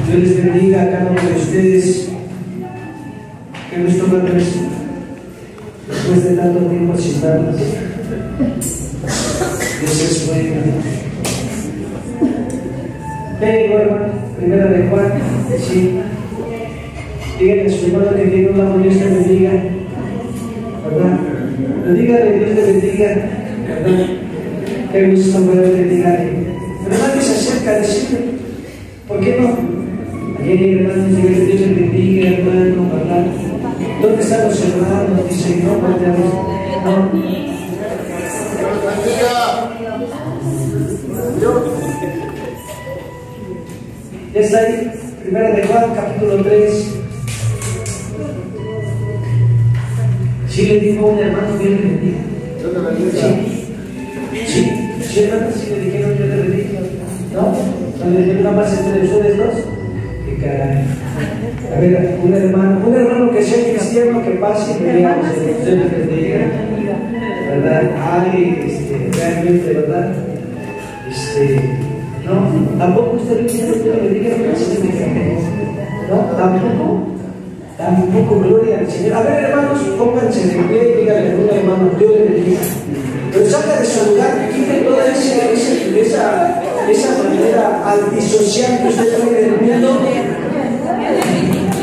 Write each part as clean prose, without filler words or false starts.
Dios les bendiga a cada uno de ustedes. Qué gusto verles después de tanto tiempo sin verlos. Dios es bueno. Vengo, hermano, primera de Juan, sí. Díganle a su hermano que tiene un lado, Dios te bendiga, ¿verdad? Pero díganle, Dios te bendiga, ¿verdad? Qué gusto verle, díganle. Pero nadie se acerca a decirle, ¿por qué no? Ayer, hermanos, díganle, Dios te bendiga, hermano, ¿verdad? ¿Dónde están los hermanos? Dice, no, no. Ya está ahí, primera de Juan, capítulo 3. Sí le dijo a un hermano, Dios le bendiga. Sí, hermano, sí le dijeron, Dios le bendiga. ¿No? ¿No le dijeron nada más entre ustedes dos? Qué caray. A ver, un hermano que sea cristiano, que pase y que veamos, Dios le bendiga. ¿Verdad? Ay, realmente, ¿verdad? No, tampoco usted le dice que le diga que se le. No, tampoco, gloria al Señor. A ver, hermanos, pónganse de pie y díganle a un hermano, Dios le bendiga. Pero salga de su lugar, quite toda esa manera antisocial que usted trae del mundo.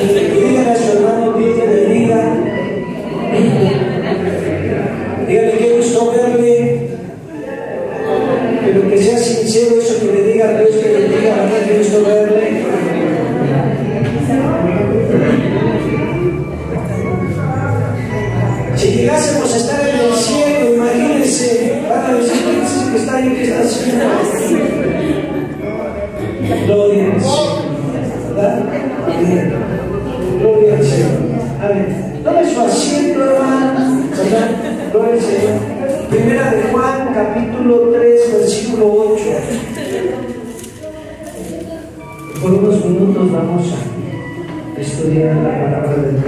Y díganle a su hermano, Dios le bendiga. Díganle qué gusto verle. Pero que sea sincero eso que le diga a Dios que le diga, ¿verdad? Que gusto verle. Si llegásemos a estar en el cielo, imagínense, van a decir, ¿qué está ahí? ¿Qué está haciendo? Gloria al Señor, ¿verdad? Gloria al Señor. A ver, tome su asiento, hermano, ¿verdad? Gloria al Señor. Primera de Juan, capítulo 3, versículo 8. Por unos minutos vamos a estudiar la palabra de Dios.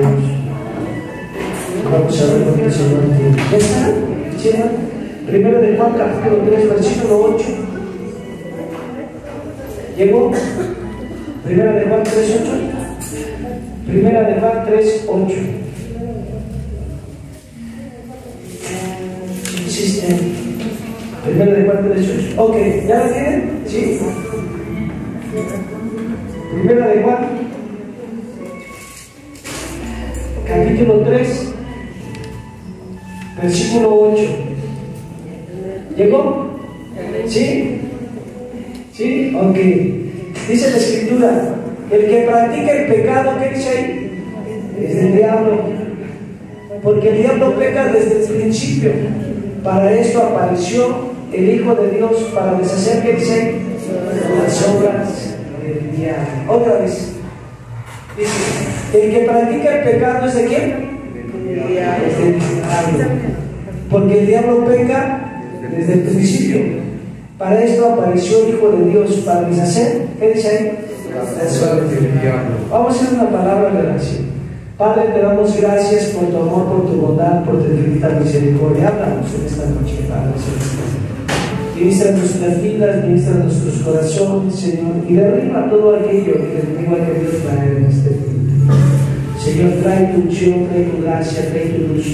Vamos a ver lo que el Señor tiene. ¿Ya está? ¿Sí, hermano? Primera de Juan, capítulo 3, versículo 8. ¿Llegó? Primera de Juan 3, 8. Primera de Juan 3, 8. Primera de Juan 3:8. Ok, ¿ya la tienen? ¿Sí? Primera de Juan, capítulo 3, versículo 8. ¿Llegó? ¿Sí? ¿Sí? Ok. Dice la Escritura, el que practica el pecado, ¿qué dice ahí? Es el diablo. Porque el diablo peca desde el principio. Para esto apareció el Hijo de Dios, para deshacer, ¿qué dice ahí? Las obras del diablo. Otra vez. Dice, el que practica el pecado es de quién? Es del diablo. Porque el diablo peca desde el principio. Para esto apareció el Hijo de Dios, para deshacer, ¿qué dice ahí? Las obras del diablo. Vamos a hacer una palabra de oración. Padre, te damos gracias por tu amor, por tu bondad, por tu infinita misericordia. Háblanos en esta noche, Padre Celestial. Ministra nuestras vidas, ministra nuestros corazones, Señor, y derriba todo aquello que el enemigo ha querido traer en este tiempo. Señor, trae tu unción, trae tu gracia, trae tu luz.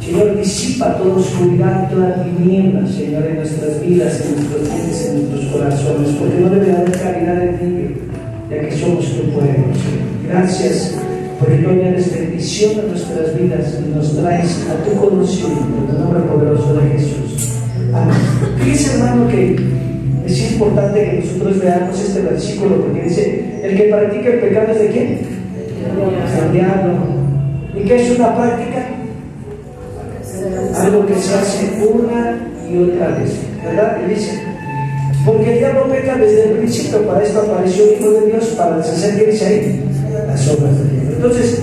Señor, disipa toda oscuridad, toda tiniebla, Señor, en nuestras vidas, en nuestros mentes, en nuestros corazones, porque no debe haber caridad en ti, ya que somos tu pueblo, Señor. Gracias, porque tú añades bendición a nuestras vidas y nos traes a tu conocimiento, en el nombre poderoso de Jesús. Amén. Fíjense, hermano, que es importante que nosotros veamos este versículo, porque dice, el que practica el pecado es de quién? Es el diablo. ¿Y qué es una práctica? Algo que se hace una y otra vez, ¿verdad? Y dice, porque el diablo peca desde el principio, para esto apareció el Hijo de Dios, para deshacer, ¿qué dice ahí? Las obras del diablo. Entonces,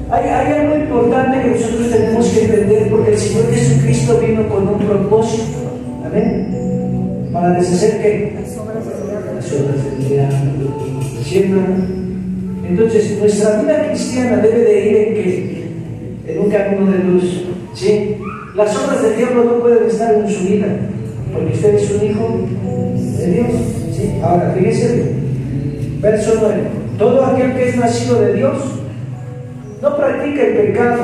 hay algo importante que nosotros tenemos que entender, porque el Señor Jesucristo vino con un propósito, ¿amén? Para deshacer, ¿qué? Las obras del diablo. ¿Sí, hermano? Entonces, nuestra vida cristiana debe de ir en ¿qué? En un camino de luz, ¿sí? Las obras del diablo no pueden estar en su vida, porque usted es un hijo de Dios, ¿sí? Ahora, fíjese, Verso 9. Todo aquel que es nacido de Dios no practica el pecado,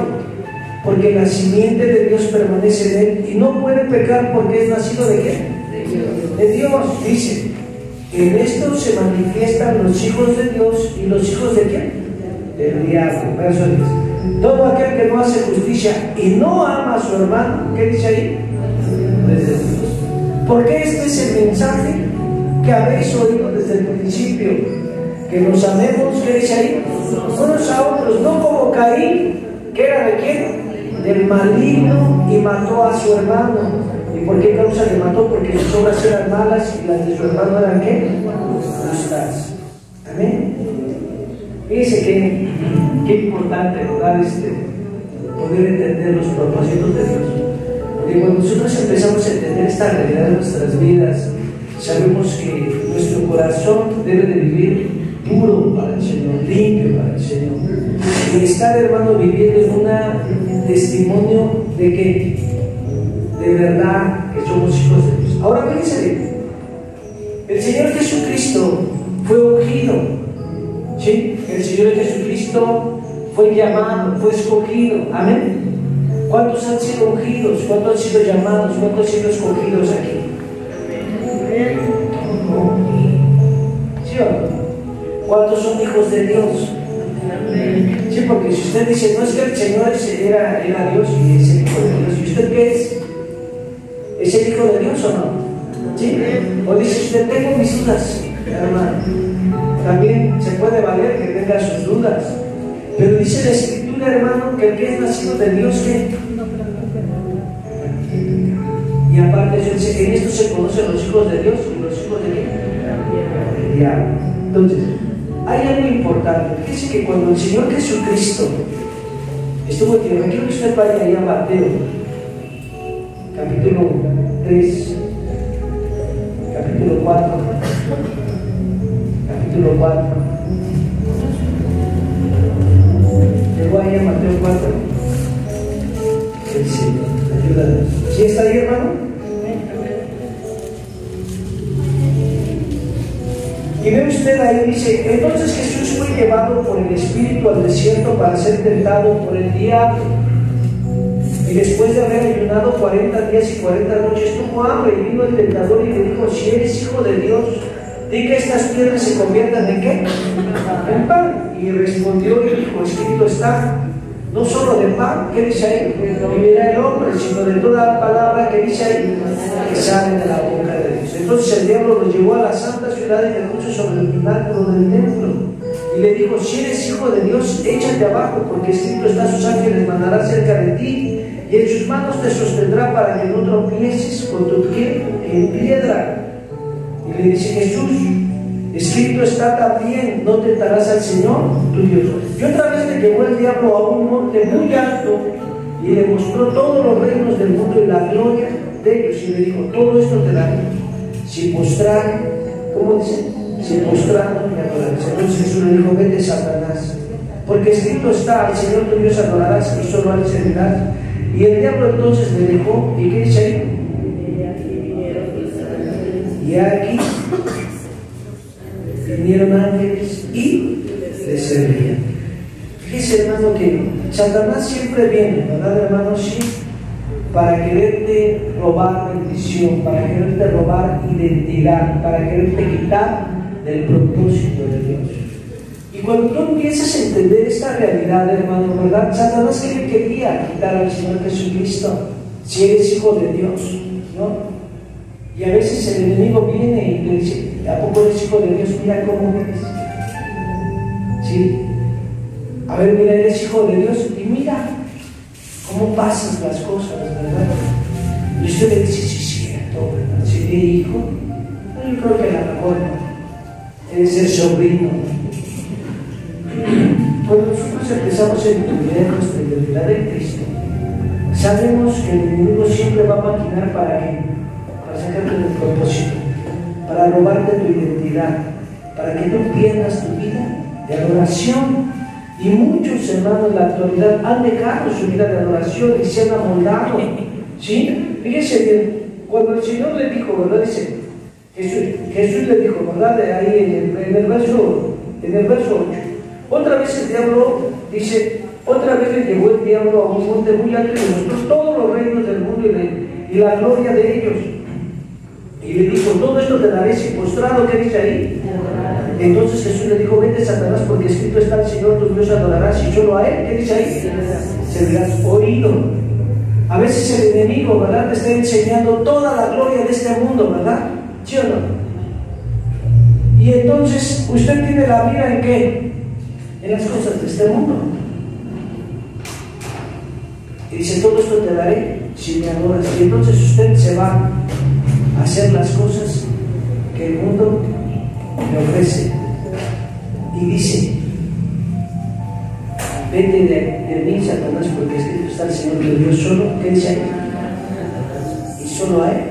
porque la simiente de Dios permanece en él y no puede pecar porque es nacido de ¿qué? De Dios. Dice, en esto se manifiestan los hijos de Dios y los hijos de ¿quién? Del diablo. Verso 10. Todo aquel que no hace justicia y no ama a su hermano, ¿qué dice ahí? Desde Dios. Porque este es el mensaje que habéis oído desde el principio, que nos amemos, ¿qué dice ahí? Unos a otros, no como Caín, que era de quién? Del maligno, y mató a su hermano. ¿Y por qué causa le mató? Porque sus obras eran malas y las de su hermano eran ¿qué? Justas. Amén. Fíjense qué importante, ¿verdad? Poder entender los propósitos de Dios. Porque cuando nosotros empezamos a entender esta realidad de nuestras vidas, sabemos que nuestro corazón debe de vivir puro para el Señor, limpio para el Señor. Y estar, hermano, viviendo en un testimonio de que de verdad que somos hijos de Dios. Ahora fíjense, el Señor Jesucristo fue ungido, ¿sí? El Señor Jesucristo fue llamado, fue escogido. Amén. ¿Cuántos han sido ungidos? ¿Cuántos han sido llamados? ¿Cuántos han sido escogidos aquí? ¿Sí o no? ¿Cuántos son hijos de Dios? Sí, porque si usted dice, no, es que el Señor era Dios y es el hijo de Dios, ¿y usted qué es? ¿Es el hijo de Dios o no? ¿Sí? O dice usted, tengo mis dudas, hermano. También se puede valer que tenga sus dudas. Pero dice la Escritura, hermano, que el que es nacido de Dios, ¿qué? Y aparte, en esto se conocen los hijos de Dios y los hijos de ¿qué? El diablo. Entonces, hay algo importante. Fíjese que cuando el Señor Jesucristo estuvo aquí, quiero que usted vaya ahí a Mateo, capítulo 3, capítulo 4, capítulo 4. Llegó ahí a Mateo 4. El Señor, ayúdanos. ¿Sí está ahí, hermano? Y ve usted ahí, dice, entonces Jesús fue llevado por el Espíritu al desierto para ser tentado por el diablo. Y después de haber ayunado 40 días y 40 noches, tuvo hambre, y vino el tentador y le dijo, si eres hijo de Dios, di que estas piedras se conviertan en ¿qué? En pan. Y respondió y dijo, escrito está, no solo de pan, ¿qué dice ahí? No vivirá el hombre, sino de toda palabra que dice ahí, que sale de la boca de Dios. Entonces el diablo lo llevó a la santa ciudad y le puso sobre el pináculo del templo. Y le dijo, si eres hijo de Dios, échate abajo, porque escrito está, sus ángeles mandarán cerca de ti, y en sus manos te sostendrá para que no tropieces con tu pie en piedra. Y le dice Jesús, escrito está también, no tentarás al Señor tu Dios. Y otra vez le llevó el diablo a un monte muy alto y le mostró todos los reinos del mundo y la gloria de ellos. Y le dijo, todo esto te daré si postrar, ¿cómo dice? Si postrar me adorarás. Entonces Jesús le dijo, vete, Satanás, porque escrito está, al Señor tu Dios adorarás y solo a él servirás. Y el diablo entonces le dejó, ¿y qué dice ahí? Y aquí vinieron ángeles y le servían. Fíjese, hermano, que Satanás siempre viene, ¿verdad, hermano? Sí, para quererte robar bendición, para quererte robar identidad, para quererte quitar del propósito de Dios. Y cuando tú empiezas a entender esta realidad, hermano, ¿verdad? Satanás que le quería quitar al Señor Jesucristo, si eres hijo de Dios, ¿no? Y a veces el enemigo viene y te dice, ¿a poco eres hijo de Dios? Mira cómo eres. ¿Sí? A ver, mira, eres hijo de Dios y mira cómo pasan las cosas, ¿verdad? Y usted le dice, sí, es cierto, ¿verdad? Si tiene hijo, yo creo que a lo mejor no. Eres el sobrino. Cuando nosotros empezamos a entender nuestra identidad en Cristo, sabemos que el enemigo siempre va a maquinar para qué, para sacarte del propósito, para robarte tu identidad, para que tú pierdas tu vida de adoración. Y muchos hermanos en la actualidad han dejado su vida de adoración y se han amoldado. ¿Sí? Fíjense bien, cuando el Señor le dijo, ¿verdad? Dice, Jesús le dijo, ¿verdad? Ahí en el verso 8. Otra vez el diablo dice, otra vez le llevó el diablo a un monte muy alto y le mostró todos los reinos del mundo y la gloria de ellos. Y le dijo, todo esto te daré si postrado, ¿qué dice ahí? Entonces Jesús le dijo, vete Satanás, porque escrito está, el Señor tu Dios adorarás y solo a Él, ¿qué dice ahí? Serás oído. A veces el enemigo, ¿verdad?, te está enseñando toda la gloria de este mundo, ¿verdad? ¿Sí o no? Y entonces usted tiene la mira ¿en qué? En las cosas de este mundo. Y dice, todo esto te daré si me adoras. Y entonces usted se va a hacer las cosas que el mundo le ofrece. Y dice, vete de mí, Satanás, porque escrito está, el Señor de Dios solo, ¿qué dice ahí? Y solo a Él.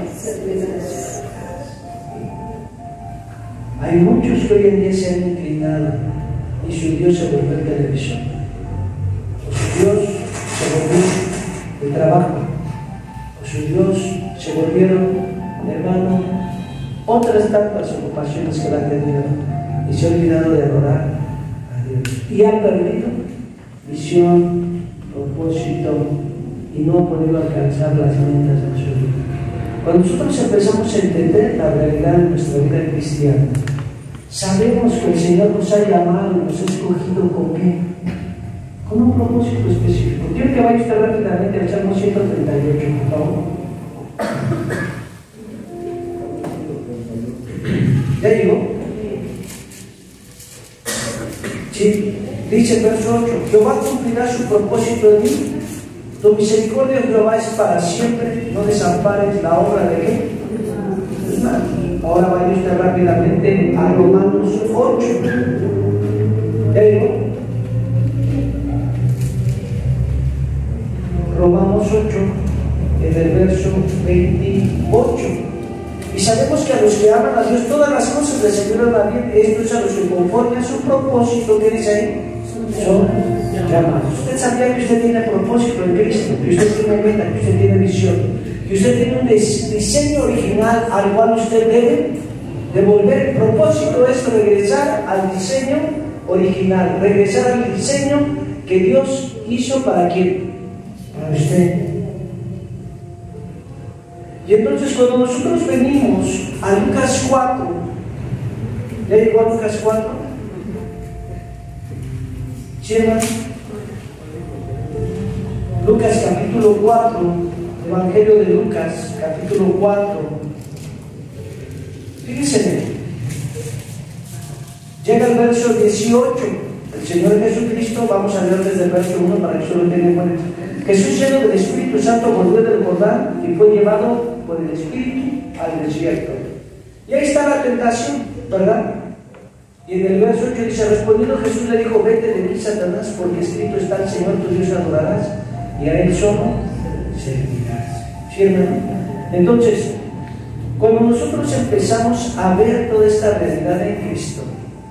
Hay muchos que hoy en día se han inclinado y su Dios se volvió el televisor, o su Dios se volvió el trabajo, o su Dios se volvieron, hermano, otras tantas ocupaciones que la han tenido y se ha olvidado de adorar a Dios y han perdido visión, propósito y no ha podido alcanzar las metas de su vida. Cuando nosotros empezamos a entender la realidad de nuestra vida cristiana, sabemos que el Señor nos ha llamado y nos ha escogido ¿con qué? Con un propósito específico. Quiero que vaya usted rápidamente al Salmo 138, por favor. ¿Ya llegó? Sí, dice el verso 8, Jehová cumplirá su propósito en mí, tu misericordia, Jehová, es para siempre, no desampares la obra de qué? Tus manos. Ahora vaya usted rápidamente a Romanos 8. ¿Ya llegó? Romanos 8, en el verso 28. Y sabemos que a los que aman a Dios todas las cosas les ayudan a bien, esto es a los que conforme a su propósito, ¿qué dice ahí? Son llamados. Usted sabía que usted tiene propósito en Cristo, que usted tiene meta, que usted tiene visión, que usted tiene un diseño original al cual usted debe devolver. El propósito es regresar al diseño original, regresar al diseño que Dios hizo para quién, para usted. Y entonces cuando nosotros venimos a Lucas 4, ¿ya llegó a Lucas 4? ¿Sí, hermano? Lucas capítulo 4, Evangelio de Lucas capítulo 4. Fíjense, llega el verso 18. El Señor Jesucristo, vamos a leer desde el verso 1 para que usted lo tenga en cuenta. Jesús, lleno del Espíritu Santo, volvió del Jordán y fue llevado por el Espíritu al desierto. Y ahí está la tentación, ¿verdad? Y en el verso 8 dice, respondiendo Jesús le dijo, vete de mí, Satanás, porque escrito está, el Señor tu Dios adorarás y a Él solo servirás. ¿Sí, hermano? Entonces, cuando nosotros empezamos a ver toda esta realidad en Cristo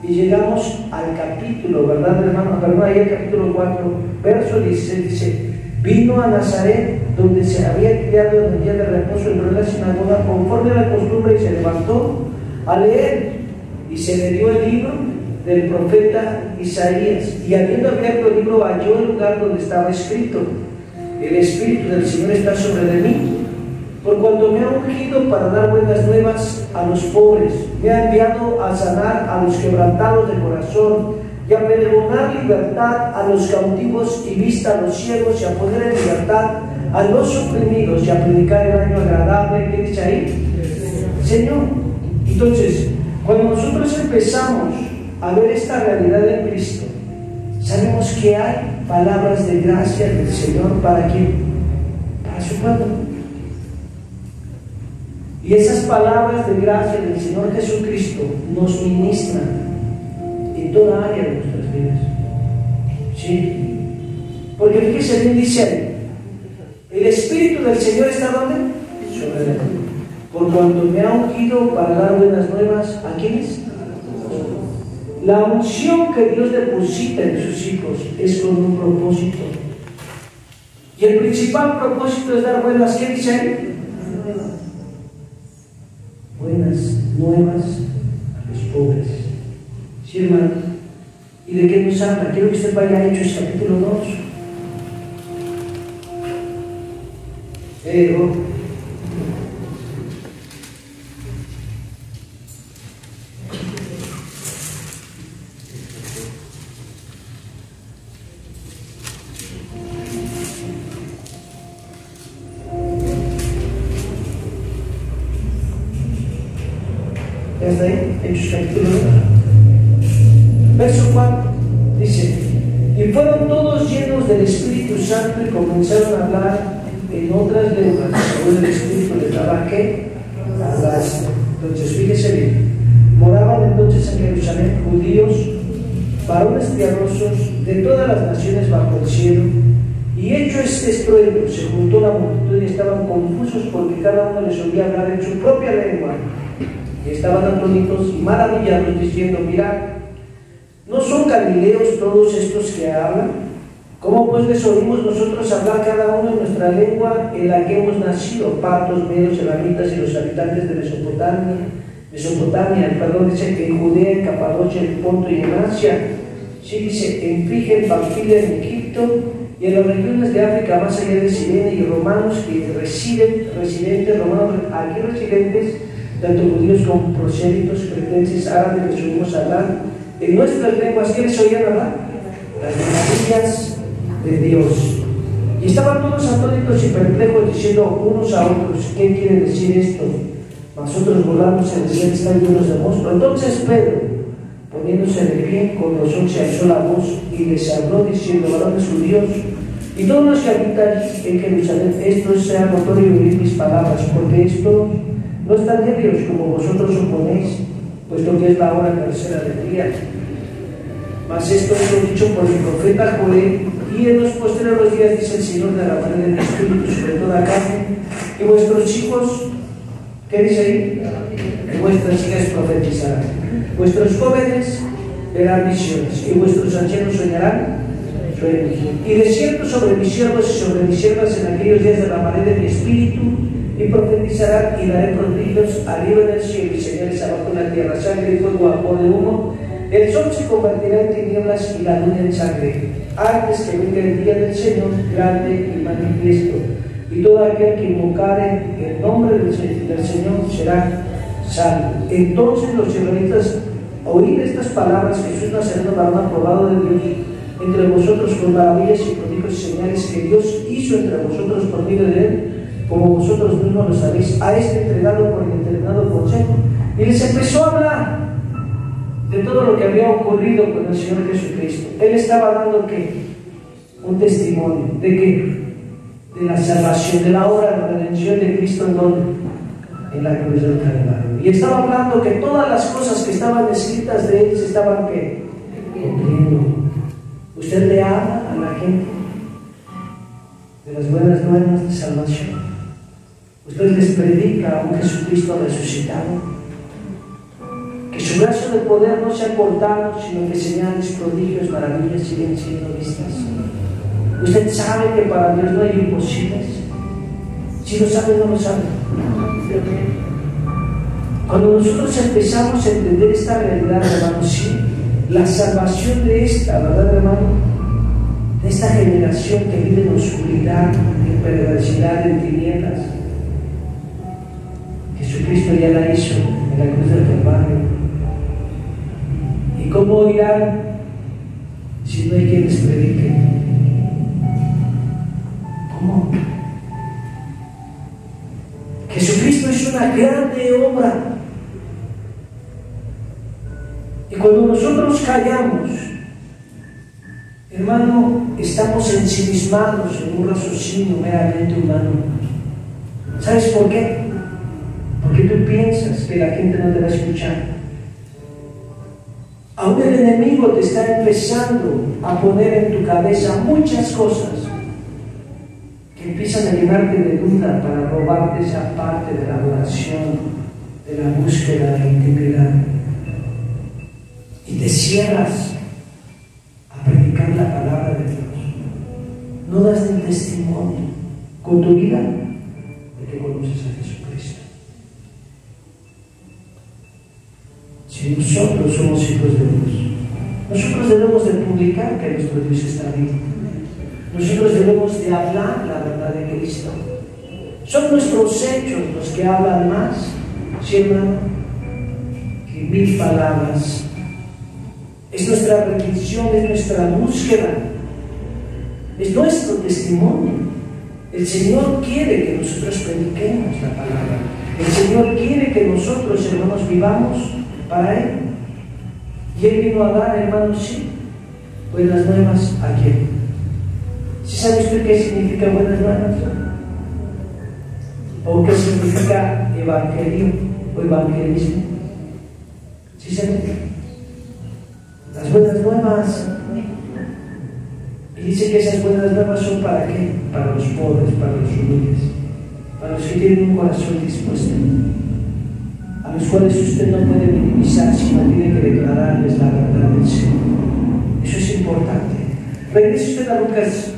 y llegamos al capítulo, ¿verdad, hermano? Perdón, ahí el capítulo 4, verso 16 dice, vino a Nazaret, donde se había criado en el día de reposo, entró en la sinagoga conforme a la costumbre y se levantó a leer. Y se le dio el libro del profeta Isaías. Y habiendo abierto el libro, halló el lugar donde estaba escrito, el Espíritu del Señor está sobre de mí, por cuanto me ha ungido para dar buenas nuevas a los pobres, me ha enviado a sanar a los quebrantados de corazón, y a pregonar libertad a los cautivos y vista a los ciegos, y a poner en libertad a los oprimidos, y a predicar el año agradable. ¿Qué dice ahí? Señor. Entonces, cuando nosotros empezamos a ver esta realidad en Cristo, sabemos que hay palabras de gracia del Señor para quién, para su pueblo. Y esas palabras de gracia del Señor Jesucristo nos ministran en toda área de nuestras vidas. ¿Sí? Porque fíjese bien, dice ahí, el Espíritu del Señor está ¿dónde? Sobre él. Por cuanto me ha ungido para dar buenas nuevas, ¿a quiénes? La unción que Dios deposita en sus hijos es con un propósito. Y el principal propósito es dar buenas, ¿qué dice ahí? Buenas nuevas a los pobres. Sí, hermano. ¿Y de qué nos habla? Quiero que usted vaya a Hechos capítulo 2. ¿Ya está ahí? Hechos capítulo 2. Verso 4 dice: y fueron todos llenos del Espíritu Santo y comenzaron a hablar en otras lenguas, según el Espíritu les daba que hablasen. Entonces, fíjese bien, moraban entonces en Jerusalén judíos, varones piadosos de todas las naciones bajo el cielo, y hecho este estruendo, se juntó la multitud y estaban confusos porque cada uno les oía hablar en su propia lengua, y estaban atónitos y maravillados, diciendo: mirad, ¿no son galileos todos estos que hablan? ¿Cómo pues les oímos nosotros hablar cada uno en nuestra lengua en la que hemos nacido? Partos, medos, elamitas y los habitantes de Mesopotamia, dice que en Judea, en Capadocia, en Ponto y en Asia, sí, dice, en Frigia, en Panfilia, en Egipto y en las regiones de África más allá de Sirene, y romanos que residentes, romanos aquí residentes, tanto judíos como prosélitos, cretenses, árabes, les oímos hablar en nuestras lenguas. ¿Qué les oían hablar? Las maravillas de Dios. Y estaban todos atónitos y perplejos, diciendo unos a otros: ¿qué quiere decir esto? Mas otros burlándose decían: están llenos de monstruo. Entonces Pedro, poniéndose de pie con los 11, alzó la voz y les habló diciendo: varones judíos y todos los que habitan en Jerusalén, esto sea notorio y oír mis palabras, porque esto no están ebrios como vosotros suponéis, puesto que es la hora tercera del día. Mas esto es lo dicho por el profeta Joel: y en los posteriores días, dice el Señor, derramaré de mi espíritu sobre toda carne, y vuestros hijos, ¿qué dice ahí? Y vuestras hijas profetizarán, vuestros jóvenes verán visiones, y vuestros ancianos soñarán sueños. Y de cierto sobre mis siervos y sobre mis siervas en aquellos días derramaré de mi espíritu, y profetizarán, y daré prodigios arriba en el cielo y señales abajo en la tierra, sangre y fuego, vapor de humo. El sol se convertirá en tinieblas y la luna en sangre, antes que venga el día del Señor grande y manifiesto. Y todo aquel que invocare el nombre del Señor será salvo. Entonces los israelitas, oíd estas palabras: Jesús Nazareno, varón aprobado de Dios entre vosotros, con maravillas y prodigios y señales que Dios hizo entre vosotros por medio de él, como vosotros mismos lo sabéis. A este entregado por el determinado consejo. Y les empezó a hablar de todo lo que había ocurrido con el Señor Jesucristo. Él estaba dando ¿qué? Un testimonio de que de la salvación, de la obra de la redención de Cristo. ¿En dónde? En la cruz del Calvario. Y estaba hablando que todas las cosas que estaban escritas de él se estaban ¿qué? Cumpliendo. Usted le habla a la gente de las buenas nuevas de salvación. Usted les predica a un Jesucristo resucitado, que su brazo de poder no se ha cortado, sino que señales, prodigios, maravillas siguen siendo vistas. Usted sabe que para Dios no hay imposibles. Si lo sabe, no lo sabe. Cuando nosotros empezamos a entender esta realidad, hermanos, sí, la salvación de esta, ¿verdad, hermano? De esta generación que vive en oscuridad, en perversidad, en tinieblas, Jesucristo ya la hizo en la cruz del Calvario. ¿Y cómo oirán si no hay quien les predique? ¿Cómo? Jesucristo hizo una grande obra. Y cuando nosotros callamos, hermano, estamos ensimismados en un raciocinio meramente humano. ¿Sabes por qué? Porque tú piensas que la gente no te va a escuchar. Aún el enemigo te está empezando a poner en tu cabeza muchas cosas que empiezan a llenarte de duda para robarte esa parte de la adoración, de la búsqueda de la intimidad. Y te cierras a predicar la palabra de Dios. No das ni testimonio con tu vida de que conoces a Jesucristo. Si nosotros somos hijos de Dios, nosotros debemos de publicar que nuestro Dios está vivo. Nosotros debemos de hablar la verdad de Cristo. Son nuestros hechos los que hablan más, ¿sí, hermano?, que 1000 palabras. Es nuestra reflexión, es nuestra búsqueda, es nuestro testimonio. El Señor quiere que nosotros prediquemos la palabra. El Señor quiere que nosotros, hermanos, vivamos para Él. Y Él vino a dar, hermanos, sí, buenas nuevas a quién. ¿Sí sabe usted qué significa buenas nuevas? ¿O qué significa evangelio o evangelismo? ¿Sí sabe? Las buenas nuevas. Y dice que esas buenas nuevas son ¿para qué? Para los pobres, para los humildes, para los que tienen un corazón dispuesto, a los cuales usted no puede minimizar, sino tiene que declararles la verdad del Señor. Eso es importante. Regrese usted a Lucas.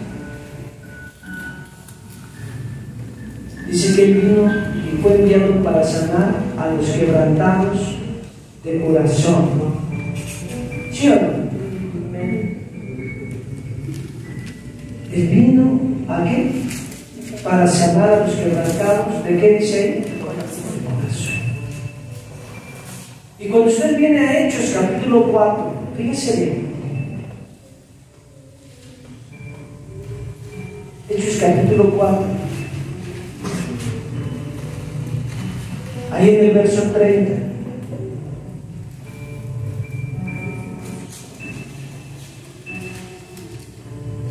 Dice que Él vino y fue enviado para sanar a los quebrantados de corazón. ¿Sí o no? Él vino ¿a qué? Para sanar a los quebrantados. ¿De qué dice ahí? De corazón. Y cuando usted viene a Hechos capítulo 4, fíjese bien. Hechos capítulo 4. Ahí en el verso 30.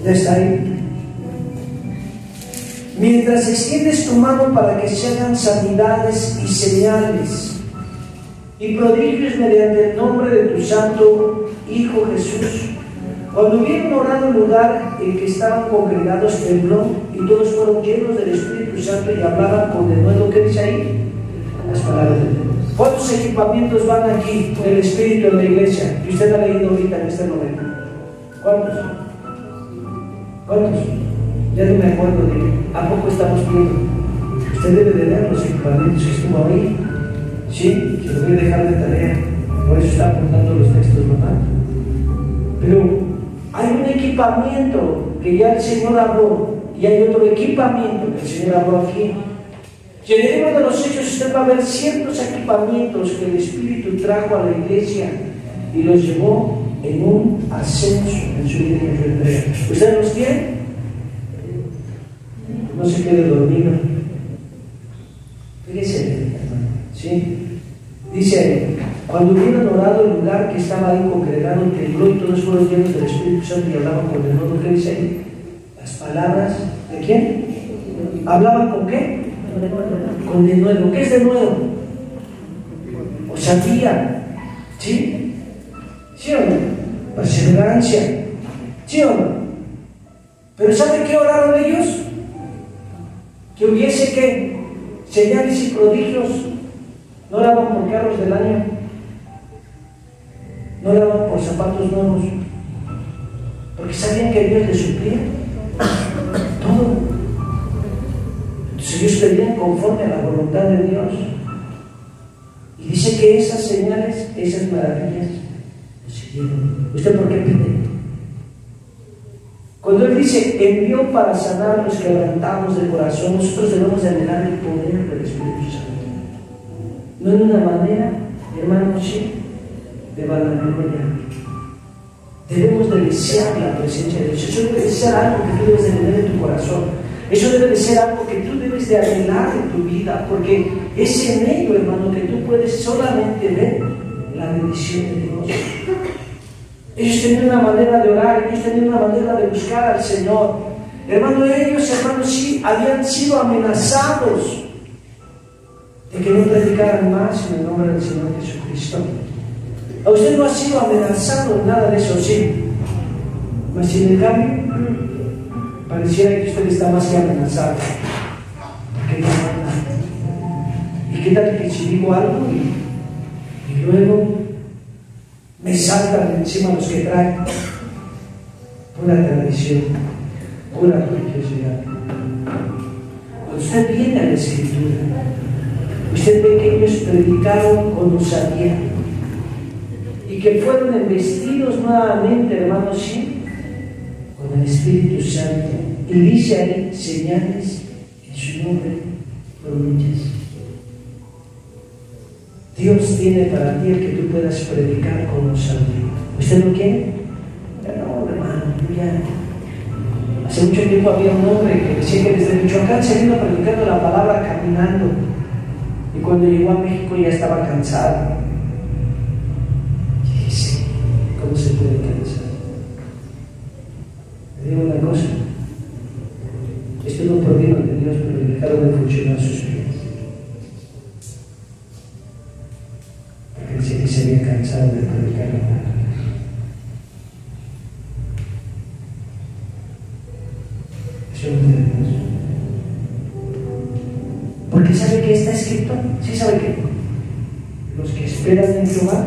Ya está ahí. Mientras extiendes tu mano para que se hagan sanidades y señales y prodigios mediante el nombre de tu santo Hijo Jesús. Cuando hubieron orado el lugar en que estaban congregados tembló, y todos fueron llenos del Espíritu Santo y hablaban con denuedo. ¿Qué dice ahí? Las palabras de Dios. ¿Cuántos equipamientos van aquí del Espíritu en la iglesia? Y usted ha leído ahorita en este momento. ¿Cuántos? ¿Cuántos? Ya no me acuerdo de a poco estamos viendo. Usted debe de ver los equipamientos que estuvo ahí. Sí, se lo voy a dejar de tarea. Por eso está apuntando los textos, ¿verdad? Pero hay un equipamiento que ya el Señor habló, y hay otro equipamiento que el Señor habló aquí. Y en el libro de los Hechos usted va a ver ciertos equipamientos que el Espíritu trajo a la iglesia y los llevó en un ascenso en su vida y en su entrega. ¿Usted los tiene? No se quede dormido. Fíjese, hermano, ¿sí? Dice, cuando hubieron orado el lugar que estaba ahí congregado tembló, y todos fueron llenos del Espíritu Santo y hablaban con denuedo. ¿Qué dice ahí? Las palabras ¿de quién? ¿Hablaban con qué? Con denuedo. ¿Qué es denuedo? Osadía. ¿Sí? ¿Sí o no? Perseverancia. ¿Sí o no? Pero ¿sabe qué oraron ellos? Que hubiese ¿qué? Señales y prodigios. No oraban por carros del año, no oraban por zapatos nuevos, porque sabían que Dios les suplía todo. Entonces ellos pedían conforme a la voluntad de Dios. Y dice que esas señales, esas maravillas, los siguieron. ¿Usted por qué pide? Cuando Él dice envió para sanar los quebrantados de corazón, nosotros debemos de anhelar el poder del Espíritu Santo. No en una manera, hermanos, sí, de vanagloria. Debemos de desear la presencia de Dios. Eso debe de ser algo que tú debes de tener en tu corazón. Eso debe de ser algo que tú debes de anhelar en tu vida, porque es en ello, hermano, que tú puedes solamente ver la bendición de Dios. Ellos tenían una manera de orar, ellos tenían una manera de buscar al Señor. Hermano, ellos, hermanos, sí, habían sido amenazados de que no predicaran más en el nombre del Señor Jesucristo. A usted no ha sido amenazado en nada de eso, sí. Mas sin el cambio, pareciera que usted está más que amenazado. Porque no manda. ¿Y qué tal que si digo algo y luego me saltan encima los que traen? Pura tradición, pura religiosidad. Cuando usted viene a la Escritura, usted ve que ellos predicaron con osadía y que fueron investidos nuevamente, hermanos, sí, con el Espíritu Santo. Y dice ahí, señales en su nombre fueron muchas. Dios tiene para ti el que tú puedas predicar con los amigos. ¿Usted lo quiere? No, hermano, ya. Hace mucho tiempo había un hombre que decía que desde Michoacán se vino predicando la palabra caminando. Y cuando llegó a México ya estaba cansado. Y dije, ¿cómo se puede cansar? Le digo una cosa. Esto no proviene de Dios, pero le dejaron de funcionar sus pies. Porque decía que se había cansado de predicar la palabra. Eso es de Dios. Porque ¿sabe qué está escrito? ¿Sí sabe qué? Los que esperan en Jehová,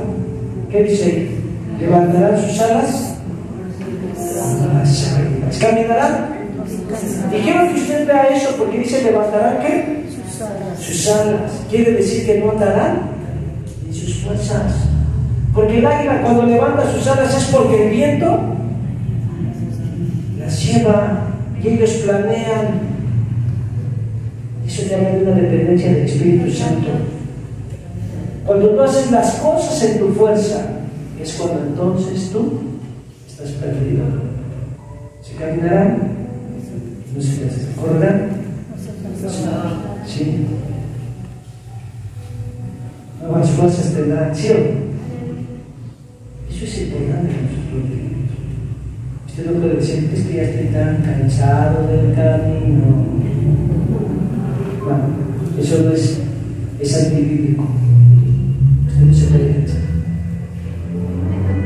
¿qué dice ahí? Levantarán sus alas, caminarán. Y quiero que usted vea eso, porque dice levantarán ¿qué? Sus alas. Quiere decir que no andarán en sus fuerzas. Porque el águila cuando levanta sus alas es porque el viento las lleva y ellos planean. Eso te habla de una dependencia del Espíritu Santo. Cuando tú haces las cosas en tu fuerza, es cuando entonces tú estás perdido. Se caminarán, no se correrán, sí. Nuevas fuerzas tendrán, ¿sí? Eso es importante en nosotros. Usted no puede decir, es que ya estoy tan cansado del camino. Bueno, eso no es antibíblico. Usted no se puede cansar.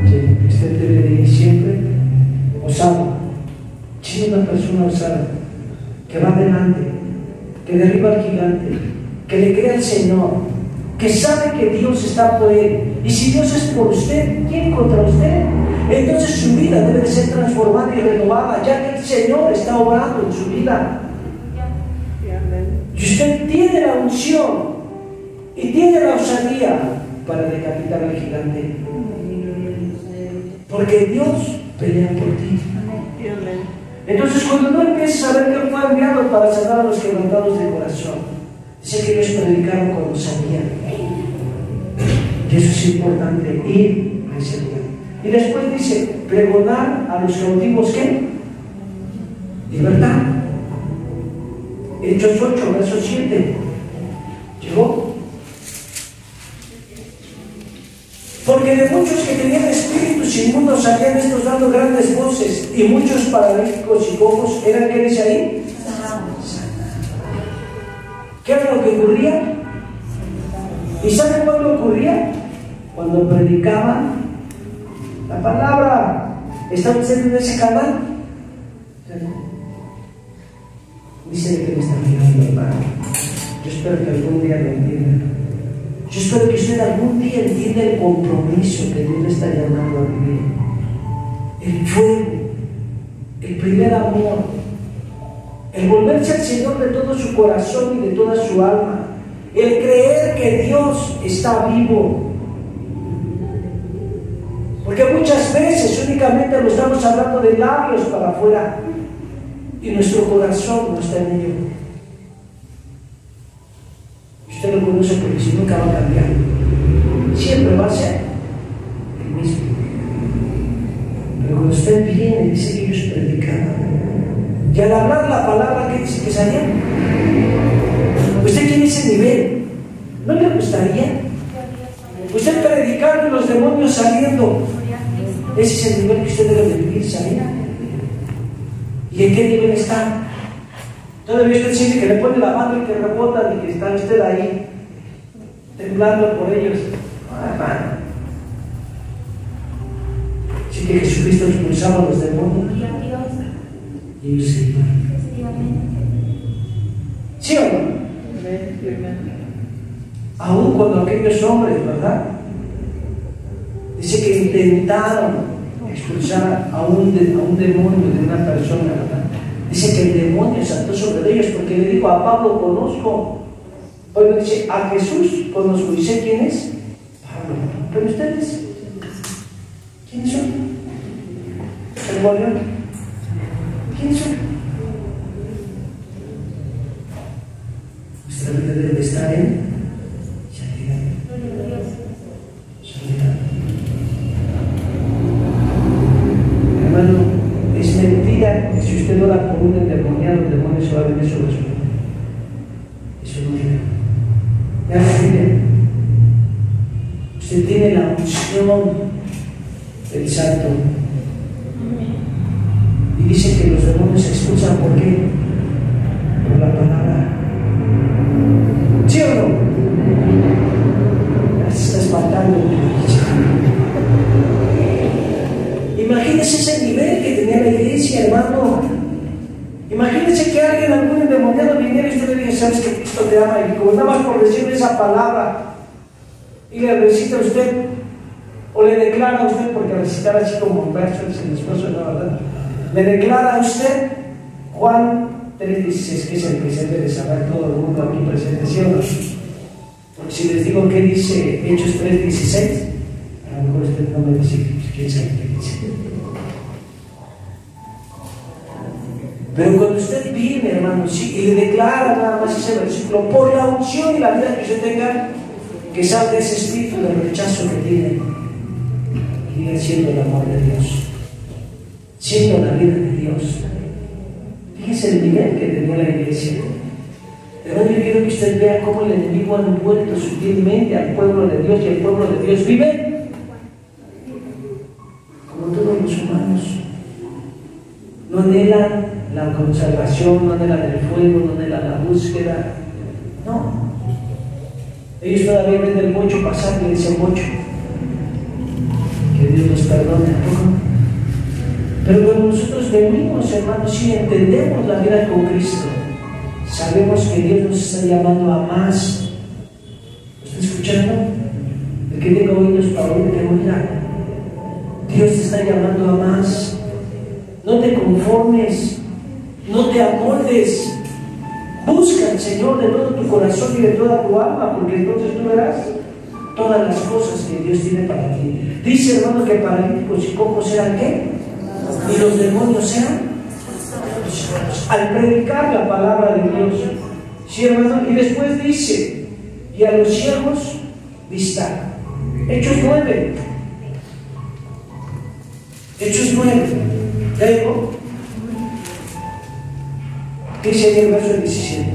Sí, usted debe ir siempre osado. Siendo una persona osada, que va adelante, que derriba al gigante, que le cree al Señor, que sabe que Dios está por él. Y si Dios es por usted, ¿quién contra usted? Entonces su vida debe de ser transformada y renovada, ya que el Señor está obrando en su vida. Y usted tiene la unción y tiene la osadía para decapitar al gigante. Porque Dios pelea por ti. Entonces, cuando no empieces a ver que fue enviado para sanar a los quebrantados de corazón, dice que ellos predicaron con osadía. Y eso es importante, ir a ese lugar. Y después dice, pregonar a los cautivos, ¿qué? Libertad. Hechos 8, verso 7. ¿Llegó? Porque de muchos que tenían espíritus inmundos salían estos dando grandes voces, y muchos paralíticos y cojos eran, ¿qué dice ahí? ¿Qué era lo que ocurría? ¿Y saben cuándo ocurría? Cuando predicaban la palabra. ¿Está usted en ese canal? Dice que me está mirando, hermano. Yo espero que algún día lo entienda. Yo espero que usted algún día entienda el compromiso que Dios le está llamando a vivir. El fuego, el primer amor, el volverse al Señor de todo su corazón y de toda su alma, el creer que Dios está vivo. Porque muchas veces únicamente lo estamos hablando de labios para afuera y nuestro corazón no está en ello. Usted lo conoce porque si nunca va a cambiar, siempre va a ser el mismo. Pero cuando usted viene, dice que ellos predicaban, y al hablar la palabra, ¿qué dice que salía? Usted tiene ese nivel, ¿no le gustaría? Usted predicando y los demonios saliendo. Ese es el nivel que usted debe de vivir, ¿sabía? ¿Y en qué nivel está? Todavía usted siente que le pone la mano y que rebotan y que está usted ahí temblando por ellos. Hermano. Así que Jesucristo expulsaba a los demonios y ellos se iban. ¿Sí o no? Aún cuando aquellos hombres, ¿verdad? Dice que intentaron expulsar a un demonio de una persona, ¿verdad? Dice que el demonio saltó sobre ellos porque le dijo a Pablo, conozco. Bueno, dice, a Jesús conozco. ¿Y sé quién es? Pablo. Pero ustedes, ¿Quiénes son? ¿El Guardián? ¿Quiénes son? Nuestra vida debe estar en santidad. Santidad. Hermano, es mentira que si usted ora por un endemoniado, el demonio se va a venir sobre su vida. Eso no es. Ya mire, usted tiene la unción del Santo. Y dice que los demonios se expulsan, ¿por qué? Por la palabra. ¿Sí o no? Ya se está espantando. Imagínese ese nivel que tenía la iglesia, hermano. Imagínese que alguien, algún endemoniado viniera y usted le diga, sabes que Cristo te ama, y como nada más por decirle esa palabra y le recita a usted, o le declara a usted, porque recitar así como un verso es el esposo, no, ¿verdad? Le declara a usted Juan 3:16, que es el que se debe saber todo el mundo aquí presente, ¿sí o no? Porque si les digo qué dice Hechos 3:16, a lo mejor usted no me dice, quién sabe qué dice. Pero cuando usted viene, hermano, sí, y le declara nada más ese versículo, por la unción y la vida que usted tenga, que salga ese espíritu de rechazo que tiene, y diga siendo el amor de Dios, siendo la vida de Dios. Fíjese el nivel que tenía la iglesia. Hermano, yo quiero que usted vea cómo el enemigo ha envuelto sutilmente al pueblo de Dios, y el pueblo de Dios vive como todos los humanos. No anhelan la conservación, no anhelan el fuego, no anhelan la búsqueda. No. Ellos todavía ven el bocho pasar y dicen bocho. Que Dios nos perdone a todos. Pero cuando nosotros venimos, hermanos, y entendemos la vida con Cristo, sabemos que Dios nos está llamando a más. ¿Lo está escuchando? El que tenga oídos para oír, que oiga. Dios te está llamando a más. No te conformes, no te amoldes. Busca al Señor de todo tu corazón y de toda tu alma, porque entonces tú verás todas las cosas que Dios tiene para ti. Dice, hermano, que paralíticos y cojos eran ¿qué? Y los demonios eran al predicar la palabra de Dios. Sí, hermano, y después dice, y a los ciegos vista. Hechos 9. Hechos 9. ¿Ya llegó? Dice ahí el verso 17.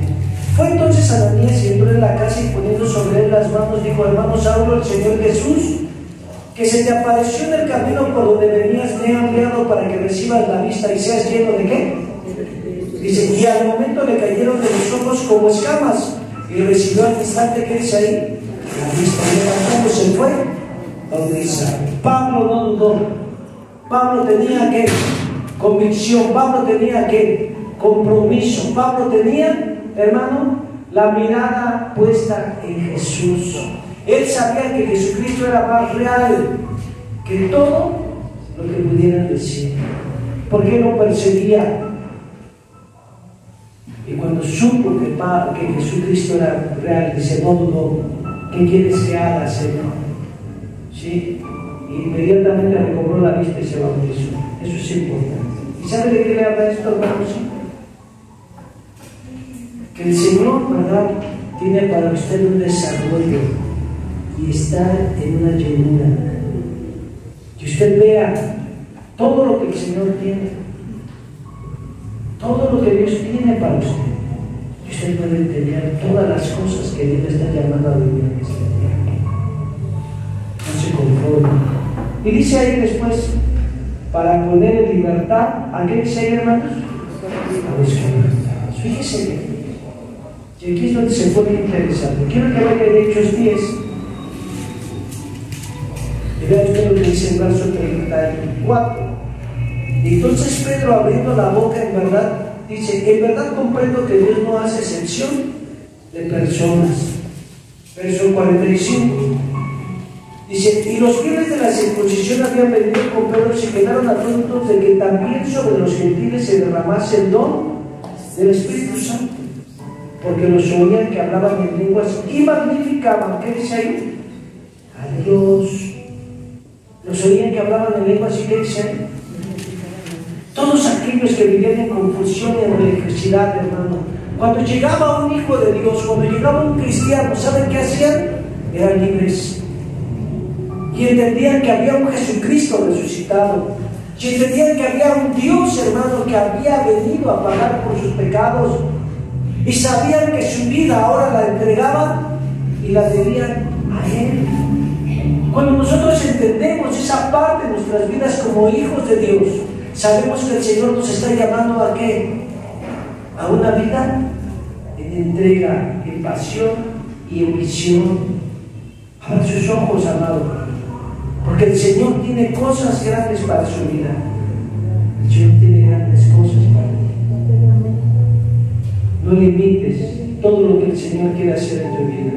Fue entonces Ananías y entró en la casa y poniendo sobre él las manos, dijo: hermano Saulo, el Señor Jesús, que se te apareció en el camino por donde venías, me ha enviado para que recibas la vista y seas lleno de ¿qué? Dice, y al momento le cayeron de los ojos como escamas, y recibió al instante, ¿qué dice ahí? La vista, y levantándose fue bautizado. Pablo no dudó. Pablo tenía ¿qué? Convicción. Pablo tenía ¿qué? Compromiso. Pablo tenía, hermano, la mirada puesta en Jesús. Él sabía que Jesucristo era más real que todo lo que pudieran decir. ¿Por qué no perseguía? Y cuando supo que Jesucristo era real, dice: no dudó. ¿Qué quieres que haga, Señor? ¿Sí? Y inmediatamente recobró la vista y se bautizó. Eso es importante. ¿Y sabe de qué le habla esto, hermanos? Que el Señor, ¿verdad?, tiene para usted un desarrollo y estar en una llenura. Que usted vea todo lo que el Señor tiene, todo lo que Dios tiene para usted. Y usted puede entender todas las cosas que Dios está llamando a vivir en este tiempo. No se conforme. Y dice ahí después, para poner en libertad, ¿a qué dice ahí, hermanos? A los quebrantados. Fíjese bien. Y aquí es donde se pone interesante. Quiero que vaya de Hechos 10. Y vean usted lo que dice el verso 34. Entonces Pedro, abriendo la boca, en verdad, dice: en verdad comprendo que Dios no hace excepción de personas. Verso 45. Dice: y los fieles de la circuncisión habían venido con Pedro, se quedaron atentos de que también sobre los gentiles se derramase el don del Espíritu Santo, porque los oían que hablaban en lenguas y magnificaban, ¿qué dice ahí? A Dios. Los oían que hablaban en lenguas y qué dice. Todos aquellos que vivían en confusión y en religiosidad, hermano, cuando llegaba un hijo de Dios, cuando llegaba un cristiano, ¿saben qué hacían? Eran libres. Y entendían que había un Jesucristo resucitado. Y entendían que había un Dios, hermano, que había venido a pagar por sus pecados. Y sabían que su vida ahora la entregaban y la debían a Él. Cuando nosotros entendemos esa parte de nuestras vidas como hijos de Dios, sabemos que el Señor nos está llamando ¿a qué? A una vida en entrega, en pasión y en visión. Abran sus ojos, amado, porque el Señor tiene cosas grandes para su vida. El Señor tiene grandes cosas para ti. No limites todo lo que el Señor quiere hacer en tu vida.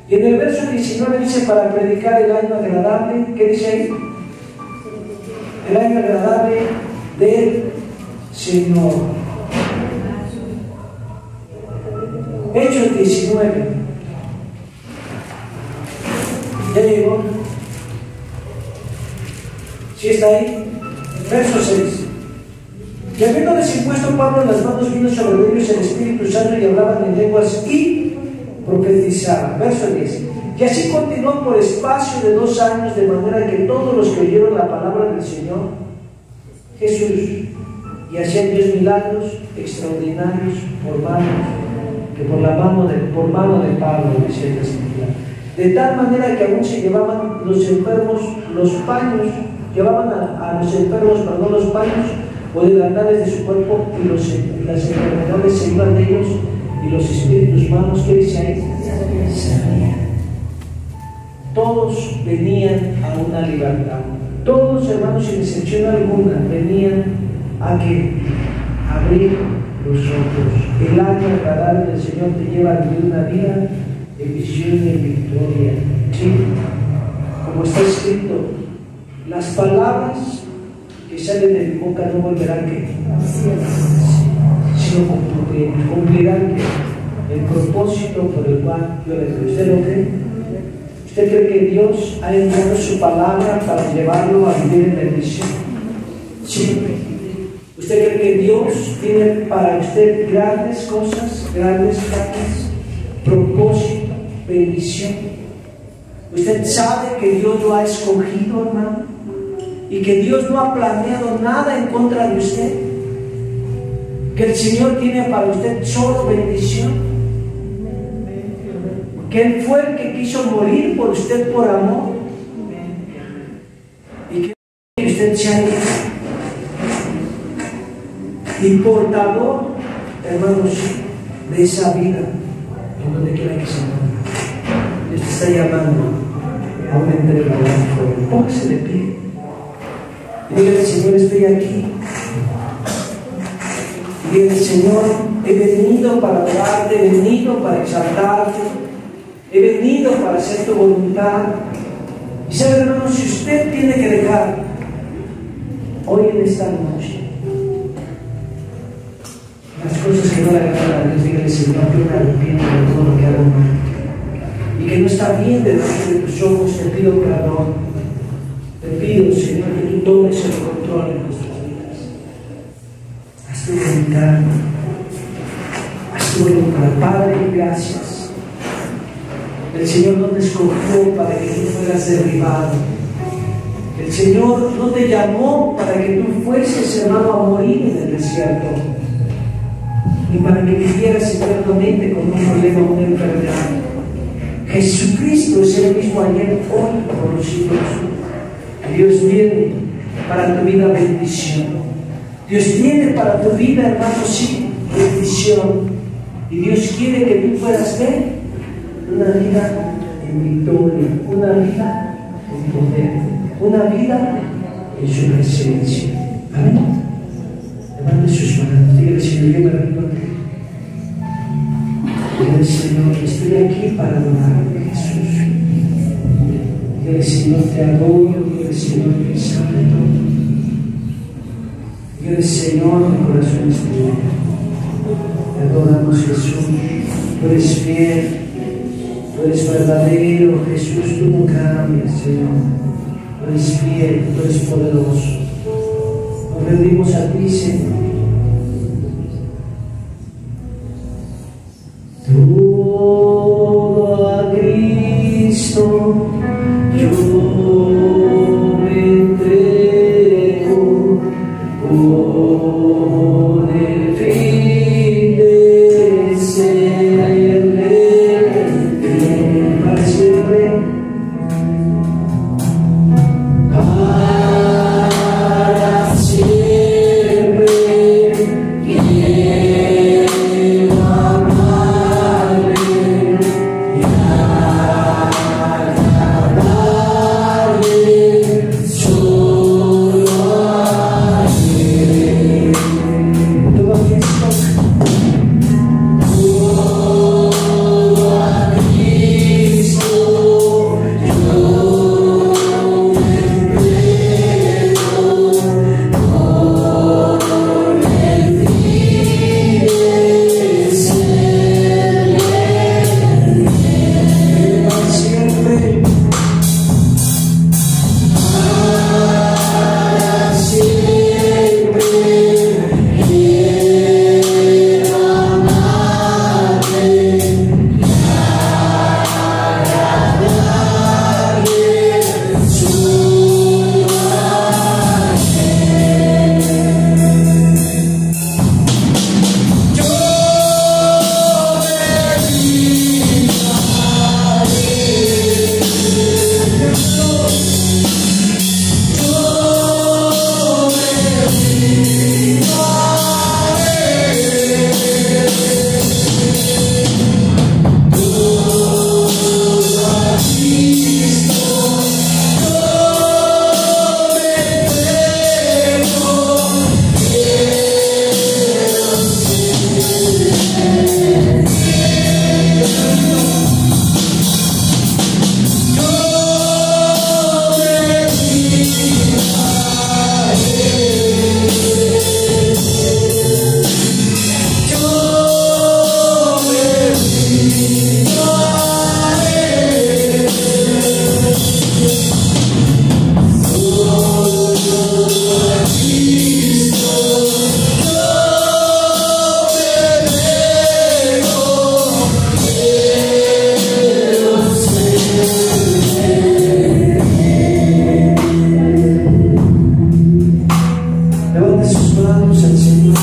Y en el verso 19 dice, para predicar el año agradable. ¿Qué dice ahí? El año agradable del Señor. Hechos 19. ¿Ya llegó? ¿Sí está ahí? Verso 6. Y habiéndoles impuesto Pablo en las manos, vino sobre ellos el Espíritu Santo y hablaban en lenguas y profetizaban. Verso 10. Y así continuó por espacio de 2 años, de manera que todos los que oyeron la palabra del Señor Jesús, y hacían Dios milagros extraordinarios por mano de Pablo, dice la Escritura. De tal manera que aún se llevaban los enfermos los paños, llevaban a los enfermos, perdón, los paños o delantales de su cuerpo, y las enfermedades se iban de ellos, y los espíritus malos, ¿qué dice ahí? Salían. Todos venían a una libertad. Todos, hermanos, sin excepción alguna, venían a que abrir los ojos. El año agradable del Señor te lleva a vivir una vida de visión y de victoria. ¿Sí? Como está escrito, las palabras que salen de mi boca no volverán sino cumplirán el propósito por el cual yo le doy. ¿Usted lo cree? ¿Usted cree que Dios ha enviado su palabra para llevarlo a vivir en bendición? Sí. ¿Usted cree que Dios tiene para usted grandes cosas, grandes planes, propósito, bendición? ¿Usted sabe que Dios lo ha escogido, hermano? Y que Dios no ha planeado nada en contra de usted. Que el Señor tiene para usted solo bendición. Que Él fue el que quiso morir por usted por amor. Y que usted sea y portador, hermanos, de esa vida en donde quiera que se encuentre. Dios te está llamando a una entrega muy fuerte. Póngase de pie. Dígale, Señor, estoy aquí. Dígale, Señor, he venido para adorarte, he venido para exaltarte, he venido para hacer tu voluntad. Y sabe, hermano, si usted tiene que dejar hoy en esta noche las cosas que no le agradan a Dios, dígale, Señor, que me arrepiento de todo lo que hago mal y que no está bien delante de tus ojos. Te pido perdón. Te pido, Señor, que tú tomes el control en nuestras vidas. Haz tu voluntad. Haz tu voluntad. Padre, gracias. El Señor no te escogió para que tú fueras derribado. El Señor no te llamó para que tú fueses, hermano, a morir en el desierto, ni para que vivieras eternamente con un problema o una enfermedad. Jesucristo es el mismo ayer, hoy, por los siglos. Dios tiene para tu vida bendición. Dios tiene para tu vida, hermano, sí, bendición. Y Dios quiere que tú puedas ver una vida en victoria, una vida en poder, una vida en su presencia. Amén. Levante sus manos. Dígale, Señor, yo me rindo a ti. Dígale, Señor, estoy aquí para adorarte, Jesús. Dígale, Señor, te adoro. Dígale, Señor, te santo. Dígale, Señor, mi corazón es tuyo. Te adoramos, Jesús. Tú eres fiel. Tú eres verdadero, Jesús. Tú no cambias, Señor. Tú eres fiel, tú eres poderoso. Nos rendimos a ti, Señor. Todo a Cristo yo me entrego con el fin de serle para siempre. Para siempre quiero amarle y agradarle solo a Él. Todo a Cristo, todo a Cristo yo levante sus manos al Señor.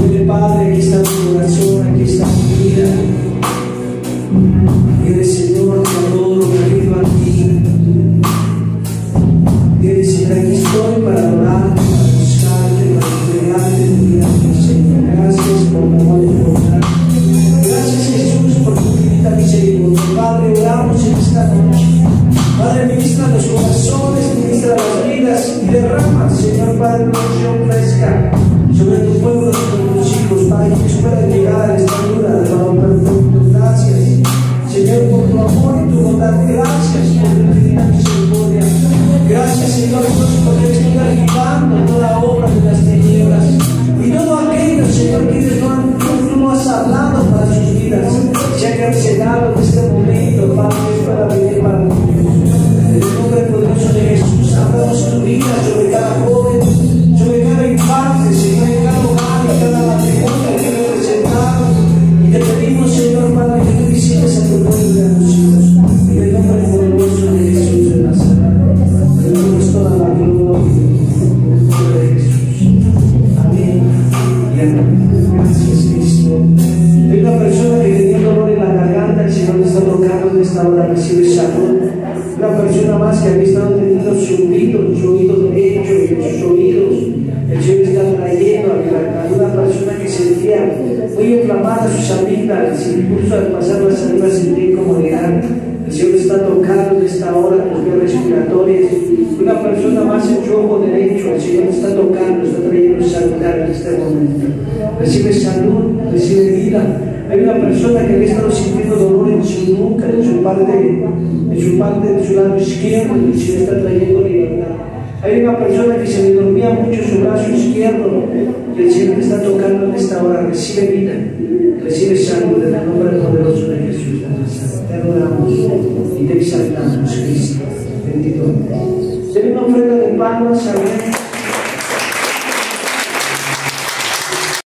Dile, Padre, aquí está mi corazón, aquí está mi vida. Dile, Señor, te adoro, me rindo a ti. Dile, Señor, aquí estoy para adorarte, para buscarte, para entregarte mi vida, Señor. Gracias por mi amor y por bondad. Gracias, Jesús, por tu infinita misericordia. Padre, oramos en esta noche. Padre, ministra los corazones, ministra las vidas y derrama, Señor Padre, una unción fresca sobre tu pueblo, sobre tus hijos, Padre, que puedan llegar a la estatura de la perfecto. Gracias, Señor, por tu amor y tu bondad. Gracias por tu infinita misericordia. Gracias, Señor, porque estoy agitando toda obra de las tinieblas y todo aquello, Señor, que tú no has hablado para sus vidas, se ha cancelado en este momento, Padre, para venir para nosotros. En el nombre poderoso de Jesús, hablamos tu vida sobre cada joven, sobre cada infante, Señor, en cada hogar, en cada matrimonio que hemos presentado. Y te pedimos, Señor, Padre, que tú visites a tu pueblo y a tus hijos. En el nombre poderoso de Jesús de Nazaret. Te damos toda la gloria en el nombre de Jesús. Amén y amén. Gracias, Cristo. Hay una persona que tenía dolor en la garganta, el Señor le está tocando en esta hora, recibe salud. Una persona más que había estado teniendo su oído derecho y sus oídos, el Señor está trayendo a una persona que sentía muy inflamada sus amígdalas, incluso al pasar la saliva sentir comodidad. El Señor está tocando en esta hora las vías respiratorias. Una persona más en su ojo derecho, el Señor está tocando, está trayendo salud en este momento. Recibe salud, recibe vida. Hay una persona que había estado sintiendo dolor en su nuca, en su parte de su lado izquierdo, y el Señor está trayendo libertad. Hay una persona que se le dormía mucho su brazo izquierdo, y el Señor te está tocando en esta hora. Recibe vida, recibe salud en el nombre poderoso de Jesús. Te adoramos y te exaltamos, Cristo. bendito. Denle una ofrenda de palmas a Él.